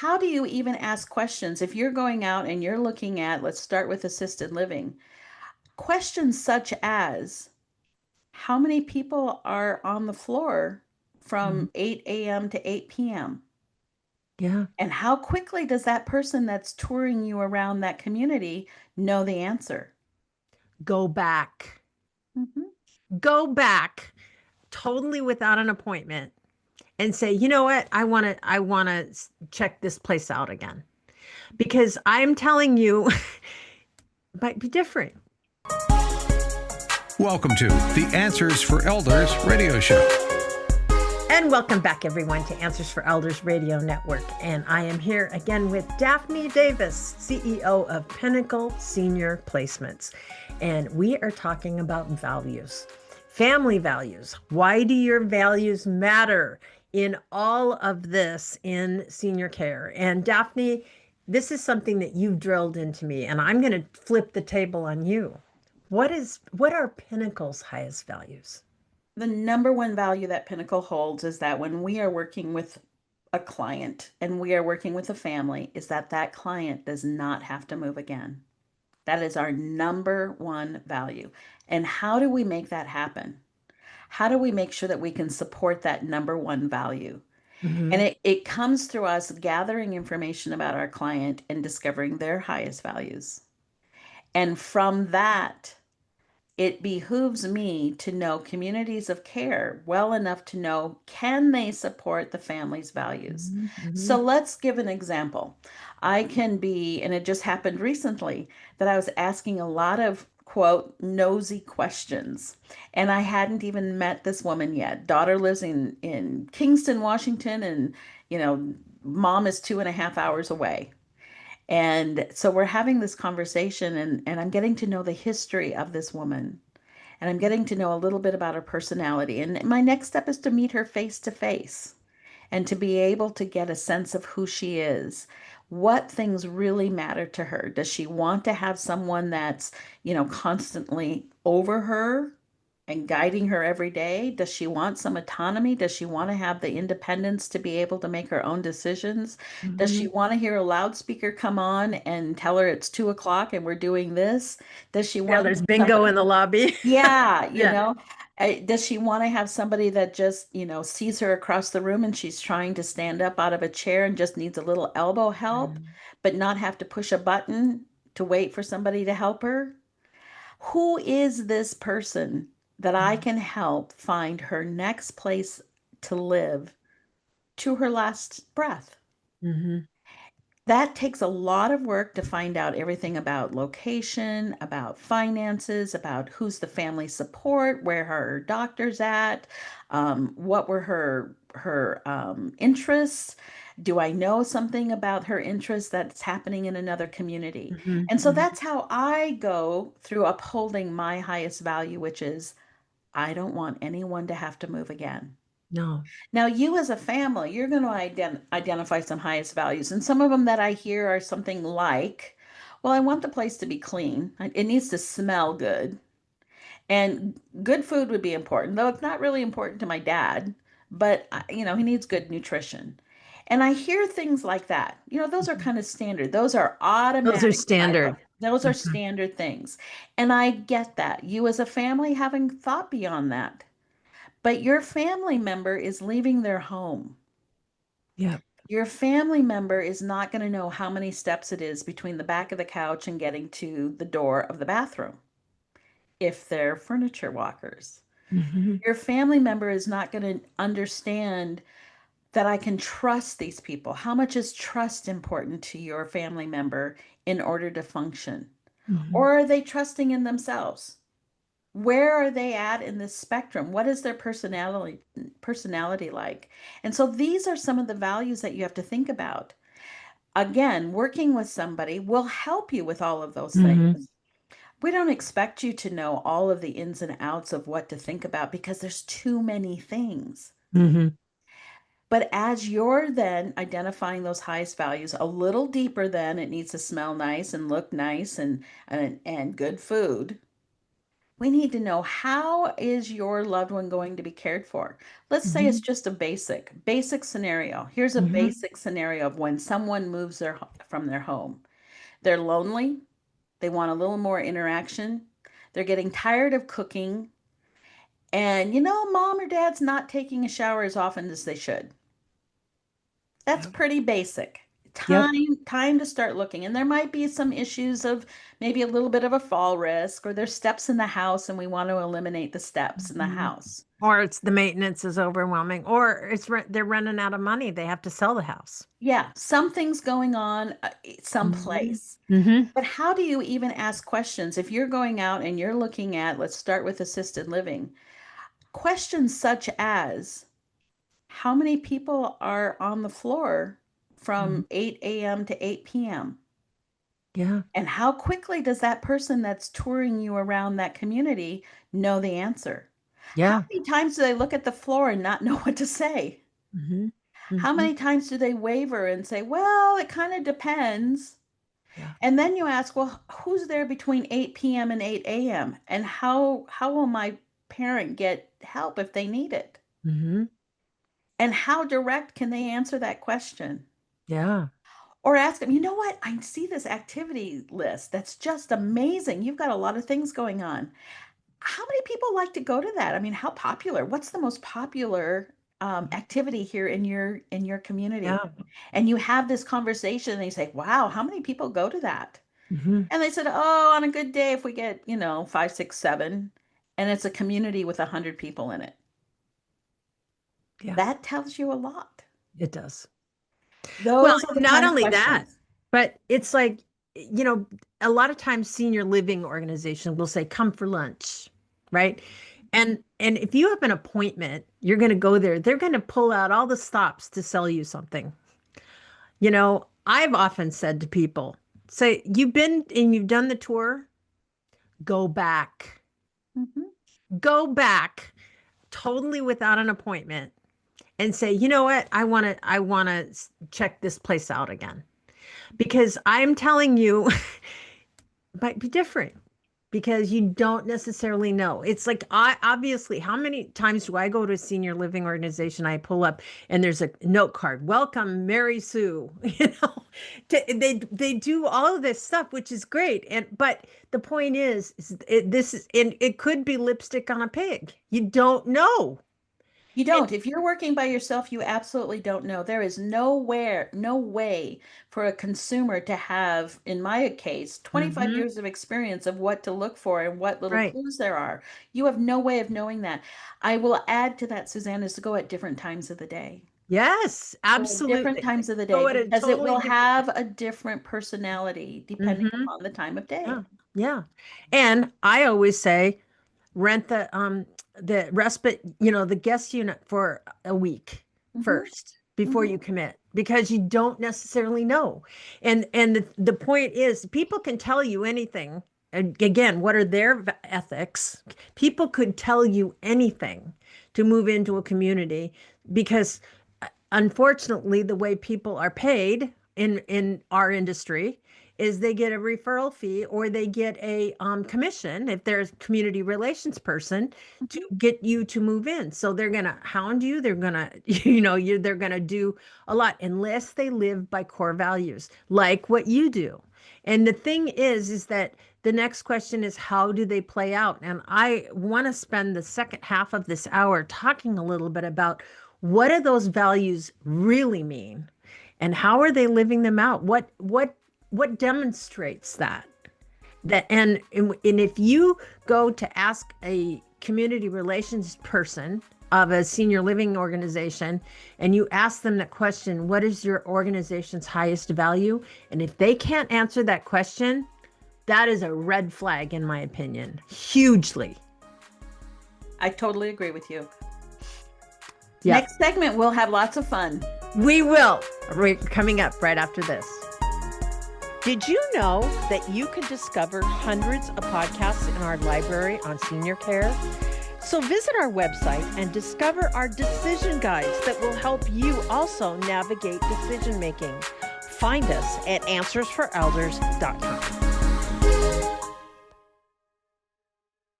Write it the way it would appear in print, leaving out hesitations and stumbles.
how do you even ask questions if you're going out and you're looking at, let's start with assisted living, questions such as how many people are on the floor Mhm. from 8 a.m. to 8 p.m.? Yeah. And how quickly does that person that's touring you around that community know the answer? Go back. Mhm. Go back totally without an appointment and say, you know what? I want to check this place out again. Because I'm telling you, it might be different. Welcome to the Answers for Elders radio show. And welcome back, everyone, to Answers for Elders Radio Network. And I am here again with Daphne Davis, CEO of Pinnacle Senior Placements. And we are talking about values, family values. Why do your values matter in all of this in senior care? And Daphne, this is something that you've drilled into me, and I'm going to flip the table on you. What are Pinnacle's highest values? The number one value that Pinnacle holds is that when we are working with a client and we are working with a family, is that that client does not have to move again. That is our number one value. And how do we make that happen? How do we make sure that we can support that number one value? And Mm-hmm. it comes through us gathering information about our client and discovering their highest values. And from that, it behooves me to know communities of care well enough to know, can they support the family's values? Mm-hmm. So let's give an example. I can be, and it just happened recently, that I was asking a lot of quote nosy questions, and I hadn't even met this woman yet. Daughter lives in Kingston, Washington, and you know, mom is 2.5 hours away. And so we're having this conversation, and I'm getting to know the history of this woman, and I'm getting to know a little bit about her personality. And my next step is to meet her face to face and to be able to get a sense of who she is. What things really matter to her? Does she want to have someone that's, constantly over her and guiding her every day? Does she want some autonomy? Does she want to have the independence to be able to make her own decisions? Does she Mm-hmm. want to hear a loudspeaker come on and tell her it's 2 o'clock and we're doing this? Does she Yeah, want there's bingo somebody? in the lobby. Yeah, Yeah. does she want to have somebody that just, sees her across the room and she's trying to stand up out of a chair and just needs a little elbow help, Mm-hmm. but not have to push a button to wait for somebody to help her? Who is this person that I can help find her next place to live to her last breath? Mm-hmm. That takes a lot of work to find out everything about location, about finances, about who's the family support, where her doctor's at, what were her interests. Do I know something about her interests that's happening in another community? And so Mm-hmm. that's how I go through upholding my highest value, which is I don't want anyone to have to move again. No. Now, you as a family, you're going to identify some highest values. And some of them that I hear are something like, well, I want the place to be clean. It needs to smell good. And good food would be important, though it's not really important to my dad, but he needs good nutrition. And I hear things like that. Those are Mhm. kind of standard. Those are Those are automatic in my standard. book. Those are Mhm. standard things. And I get that. You as a family having thought beyond that. But your family member is leaving their home. Yep. Your family member is not going to know how many steps it is between the back of the couch and getting to the door of the bathroom if they're furniture walkers. Hmm. Your family member is not going to understand that I can trust these people. How much is trust important to your family member in order to function? Hmm. Or are they trusting in themselves? Where are they at in this spectrum? What is their personality like? And so these are some of the values that you have to think about. Again, working with somebody will help you with all of those Hmm. things. We don't expect you to know all of the ins and outs of what to think about because there's too many things. Hmm. But as you're then identifying those highest values a little deeper, then it needs to smell nice and look nice and good food. We need to know, how is your loved one going to be cared for? Let's say it's Hmm. just a basic scenario. Here's a Hmm. basic scenario of when someone moves from their home. They're lonely, they want a little more interaction, they're getting tired of cooking, and mom or dad's not taking a shower as often as they should. That's Yep. pretty basic. Yep. Time to start looking. And there might be some issues of maybe a little bit of a fall risk, or there's steps in the house and we want to eliminate the steps in the Mhm. house. Or it's the maintenance is overwhelming, or they're running out of money. They have to sell the house. Yeah, something's going on Hmm. someplace. Hmm. But how do you even ask questions if you're going out and you're looking at, let's start with assisted living, questions such as, how many people are on the floor Hmm. from 8 a.m. to 8 p.m.? Yeah. And how quickly does that person that's touring you around that community know the answer? How Yeah. many times do they look at the floor and not know what to say? Hmm. How Hmm. many times do they waver and say, well, it kind of depends? Yeah. And then you ask, well, who's there between 8 p.m. and 8 a.m.? And how will my parent get help if they need it? Hmm. And how direct can they answer that question? Yeah. Or ask them, you know what? I see this activity list. That's just amazing. You've got a lot of things going on. How many people like to go to that? I mean, how popular? What's the most popular activity here in your community? Yeah. And you have this conversation, and they say, "Wow, how many people go to that?" Hmm. And they said, "Oh, on a good day, if we get five, six, seven, and it's a community with 100 people in it." Yeah. That tells you a lot. It does. Well, Those are the not kind of only that, questions. but it's like, a lot of times senior living organizations will say, come for lunch, right? And if you have an appointment, you're going to go there. They're going to pull out all the stops to sell you something. I've often said to people, say, you've been and you've done the tour, go back. Mhm. Go back totally without an appointment and say, you know what? I want to check this place out again. Because I'm telling you, it might be different because you don't necessarily know. It's like, I obviously, how many times do I go to a senior living organization? I pull up and there's a note card, welcome Mary Sue. They do all of this stuff, which is great. But the point is this is, and it could be lipstick on a pig. You don't know. You And don't. If you're working by yourself, you absolutely don't know. There is no way for a consumer to have, in my case, 25 Mhm. years of experience of what to look for and what little Right. clues there are. You have no way of knowing that. I will add to that, Suzanne, is to go at different times of the day. Yes, Go at different absolutely. times of the day Go at a because it totally will different. have a different personality depending Hmm. upon the time of Yeah. day. Yeah. And I always say rent the respite, the guest unit for a week Hmm. first before Hmm. you commit because you don't necessarily know. And the point is people can tell you anything. And again, what are their ethics? People could tell you anything to move into a community because unfortunately the way people are paid in our industry is they get a referral fee or they get a commission if there's a community relations person to Hmm. get you to move in. So they're gonna hound you. They're gonna, they're gonna do a lot unless they live by core values, like what you do. And the thing is that the next question is how do they play out? And I want to spend the second half of this hour talking a little bit about what do those values really mean and how are they living them out? What demonstrates that and if you go to ask a community relations person of a senior living organization and you ask them that question, what is your organization's highest value? And if they can't answer that question, that is a red flag in my opinion, hugely. I totally agree with you. Yep. Next segment, we'll have lots of fun. We will. We're coming up right after this. Did you know that you can discover hundreds of podcasts in our library on senior care? So visit our website and discover our decision guides that will help you also navigate decision making. Find us at answersforelders.com.